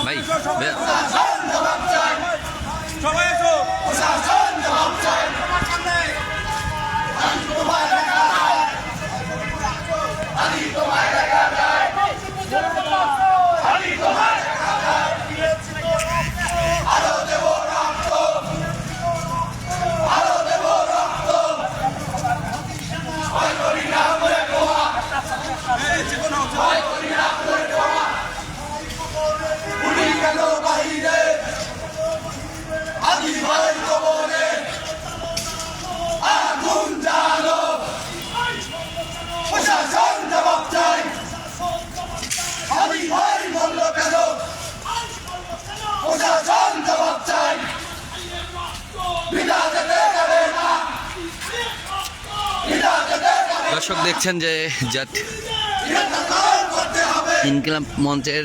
ভাই দর্শক দেখছেন যে ইনকিলাব মঞ্চের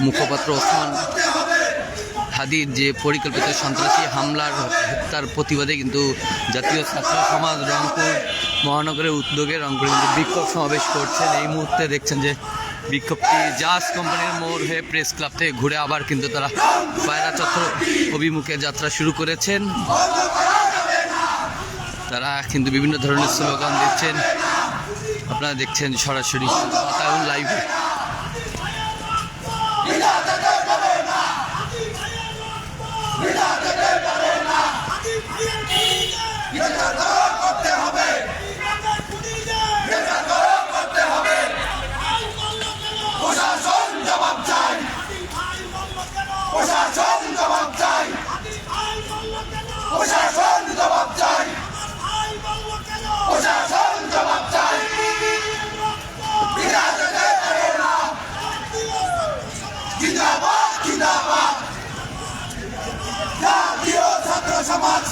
মুখপাত্র ওসমান হাদির যে পরিকল্পিত সন্ত্রাসী হামলার হত্যার প্রতিবাদে কিন্তু জাতীয় ছাত্র সমাজ রংপুর মহানগরের উদ্যোগে রংপুরে কিন্তু বিক্ষোভ সমাবেশ করছেন। এই মুহূর্তে দেখছেন যে বিক্ষোভটি জাজ কোম্পানির মোড় হয়ে প্রেস ক্লাব থেকে ঘুরে আবার কিন্তু তারা পায়রা চত্বর অভিমুখে যাত্রা শুরু করেছেন। তারা কিন্তু বিভিন্ন ধরনের স্লোগান দিচ্ছেন, আপনারা দেখছেন সরাসরি বাতায়ন লাইভে। সমাজ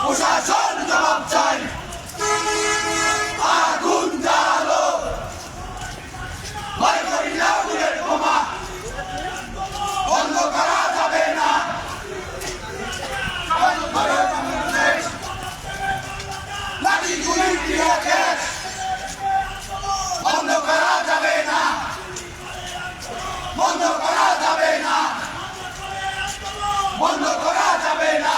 প্রশাসন জবাব চাই। আগুন জ্বালো, ভয় করি না আগুনের বোমা, বন্ধ করা যাবে না। লাঠি গুলি টিয়ার গ্যাস বন্ধ করা যাবে না, বন্ধ করা যাবে না, বন্ধ করা যাবে না,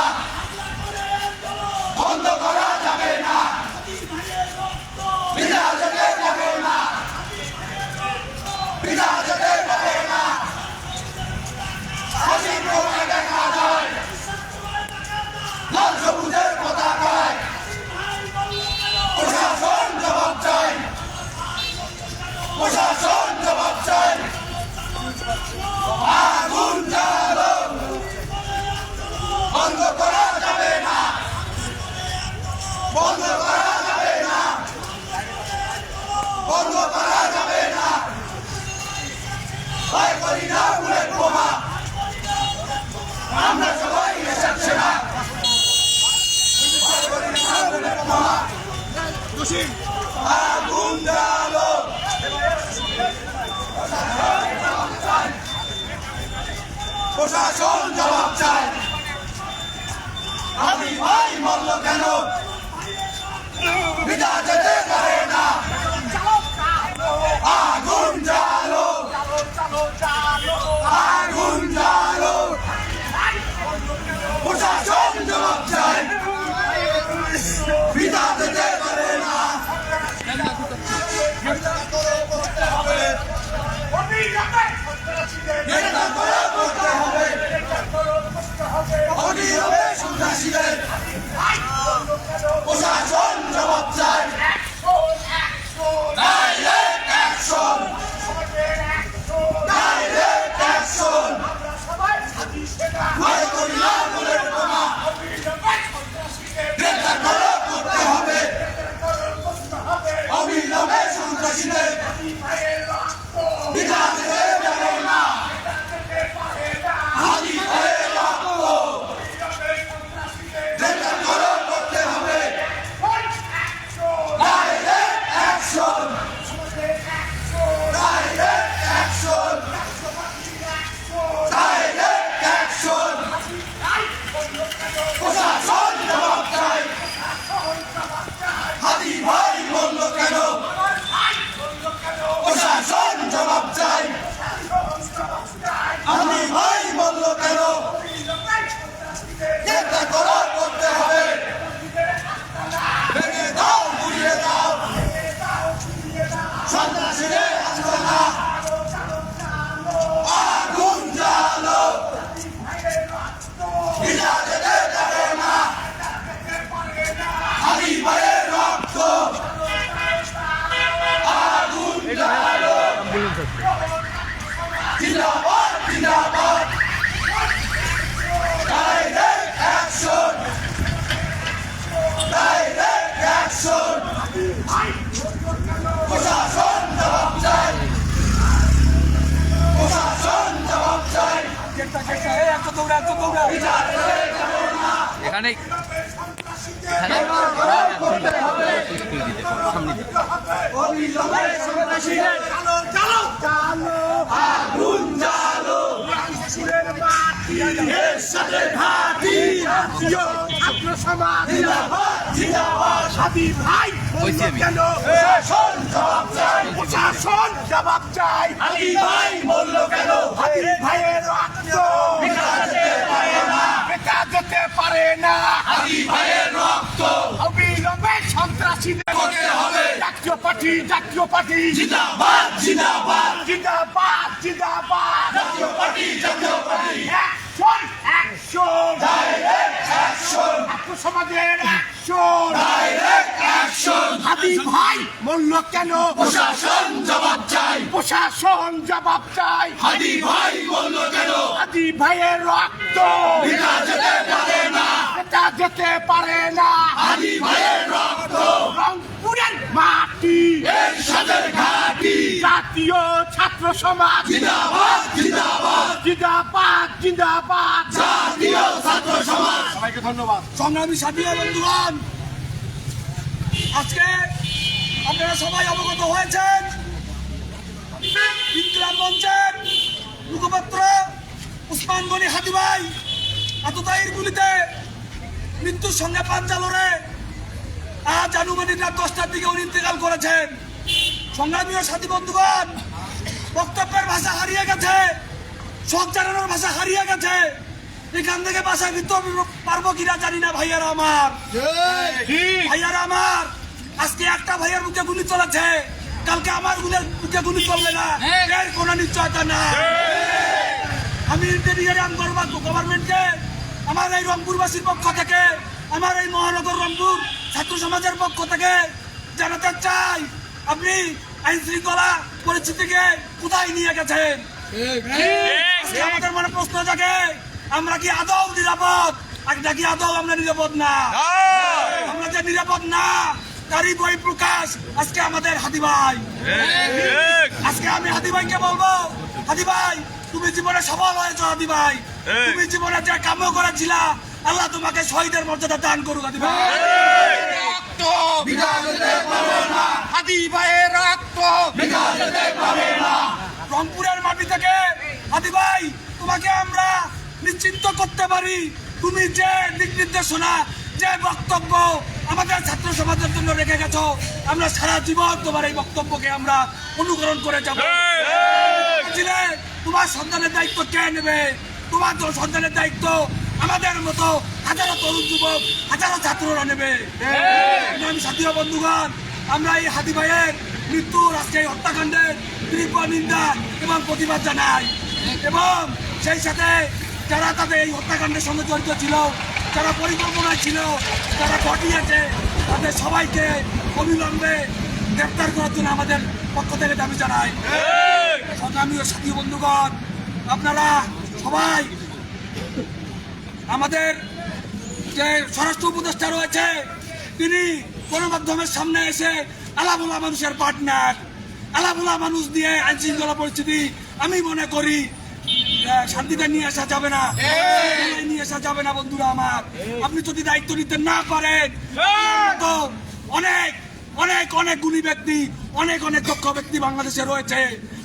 বন্ধ করা যাবে না, বিনা যেতে যাবে না, বিনা যেতে যাবে না। হাসির মুখে দেখা যায় লাল সবুজের পতাকায়, প্রশাসন জবাব চাই, প্রশাসন জবাব চাই। আগুন জ্বালো, বন্ধ করা যাবে না, বন্ধ করা যাবে না, বন্ধ করা যাবে না। ভয় করি না আগুনের বোমা, আমরা সবাই এসেছে না। ভয় করি না আগুনের বোমা, আগুন জ্বালো, প্রশাসন জবাব চাই। আমি ভাই মরল কেন, বিনা যেতে পারে না। আগুন জ্বালো, আগুন জ্বালো, প্রশাসন জবাব চাই। বিনা যেতে পারে না। প্রশাসন জবাব চাই। Direct action, direct action. এখানে প্রশাসন জবাব চাই। হাদি ভাই বললো কেন? হাদি ভাইয়ের রক্ত বেটা যেতে পারে না। হাদি ভাইয়ের রক্ত অবিলম্বে সন্ত্রাসীদের করতে হবে। জাতীয় পার্টি জিন্দাবাদ জিন্দাবাদ জিন্দাবাদ জিন্দাবাদ। জাতীয় party action action direct action. সমাজের অ্যাকশন ডাইরেক্ট অ্যাকশন। হাদি ভাই বলল কেন? প্রশাসন জবাব চাই। প্রশাসন জবাব চাই। হাদি ভাই বলল কেন? হাদি ভাইয়ের রক্ত বেটা যেতে পারে না। বেটা যেতে পারে না। হাদি ভাইয়ের রক্ত রংপুরের মাটি এরশাদের ঘাঁটি। জাতীয় ছাত্র সমাজ জিন্দাবাদ জিন্দাবাদ জিন্দাবাদ জিন্দাবাদ। জাতীয় ছাত্র সমাজ। সবাইকে ধন্যবাদ। সংগ্রামী সাথী বন্ধুগণ, আজকে আপনারা সবাই অবগত হয়েছেন ইনকিলাব মঞ্চের মুখপাত্র উসমান গনি হাদি ভাই আততায়ীর গুলিতে মৃত্যুর সঙ্গে পাঞ্জা লড়ে আজ আনুমানিক রাত 10টার দিকে উনি ইন্তেকাল করেছেন। সংগ্রামী সাথী বন্ধুগণ, বক্তব্যের ভাষা হারিয়ে গেছে, শোক জানানোর ভাষা হারিয়ে গেছে। এখান থেকে বাসায় ফিরতে পারবো কিনা জানি না। ভাইয়ারা আমার, ভাইয়ারা আমার, আজকে একটা ভাইয়ের মুখে গুলি চলেছে, কালকে আমার মুখে গুলি চলবে না, এর কোনো নিশ্চয়তা না। আমি ইন্টেরিয়ার গভর্নমেন্টকে আমার এই রংপুরবাসীর পক্ষ থেকে, আমার এই মহানগর রংপুর ছাত্র সমাজের পক্ষ থেকে জানাতে চাই, আপনি আইন শৃঙ্খলা পরিস্থিতিকে কোথায় নিয়ে গেছেন? আমাদের মনে প্রশ্ন জাগে, আমরা কি আদৌ নিরাপদ নাকি আদৌ আমরা নিরাপদ না? আমরা যে নিরাপদ না তারই বই প্রকাশ আজকে আমাদের হাদি ভাই। আজকে আমি হাদি ভাইকে বলবো, হাদি ভাই তুমি জীবনে সফল হয়েছ। হাদি ভাই তুমি জীবনে যে কাম করেছিলা, আল্লাহ তোমাকে শহীদের মর্যাদা দান করুক। হাদি ভাই রক্ত ভিজা যেতে পারে না। হাদি ভাইয়ের রক্ত ভিজা যেতে পারে না। রংপুরের মাটি থেকে হাদি ভাই তোমাকে আমরা নিশ্চিন্ত করতে পারি, তুমি যে দিক নির্দেশনা, যে বক্তব্য আমাদের ছাত্র সমাজের জন্য রেখে গেছো, আমরা সারা জীবন তোমার এই বক্তব্যকে আমরা অনুকরণ করে যাব। তোমার সন্তানের দায়িত্ব কে নেবে? তোমার সন্তানের দায়িত্ব আমাদের মতো হাজারো তরুণ যুবক, হাজারো ছাত্ররা নেবে। আমি সাথী বন্ধুগণ, আমরা এই হাদি ভাইয়ের মৃত্যুর আজকে এই হত্যাকাণ্ডের তীব্র নিন্দা এবং প্রতিবাদ জানাই, এবং সেই সাথে যারা তাদের এই হত্যাকাণ্ডের সঙ্গে জড়িত ছিল, যারা পরিকল্পনায় ছিল, যারা ঘটিয়েছে, তাদের সবাইকে অবিলম্বে গ্রেপ্তার করার জন্য আমাদের পক্ষ থেকে দাবি জানাই। সংগ্রামী সাথী বন্ধুগণ, আপনারা সবাই আমাদের যে স্বরাষ্ট্র উপদেষ্টা রয়েছে, তিনি গণমাধ্যমের সামনে এসে আলাবোলা মানুষের পার্টনার, আলাবোলা মানুষ দিয়ে আইন শৃঙ্খলা পরিস্থিতি আমি মনে করি শান্তিতে নিয়ে আসা যাবে না, নিয়ে আসা যাবে না। বন্ধুরা আমার, আপনি যদি দায়িত্ব নিতে না পারেন, তো অনেক অনেক অনেক গুণী ব্যক্তি, অনেক অনেক দক্ষ ব্যক্তি বাংলাদেশে রয়েছে,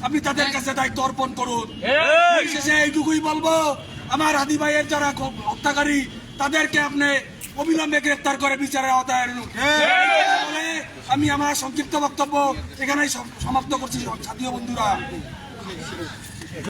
আপনি তাদের কাছে দায়িত্ব অর্পণ করুন। শেষে এইটুকুই বলবো, আমার হাদি ভাইয়ের যারা হত্যাকারী, তাদেরকে আপনি অবিলম্বে গ্রেফতার করে বিচারের আওতায় আনুন। আমি আমার সংক্ষিপ্ত বক্তব্য এখানেই সমাপ্ত করছি। সাথী বন্ধুরা।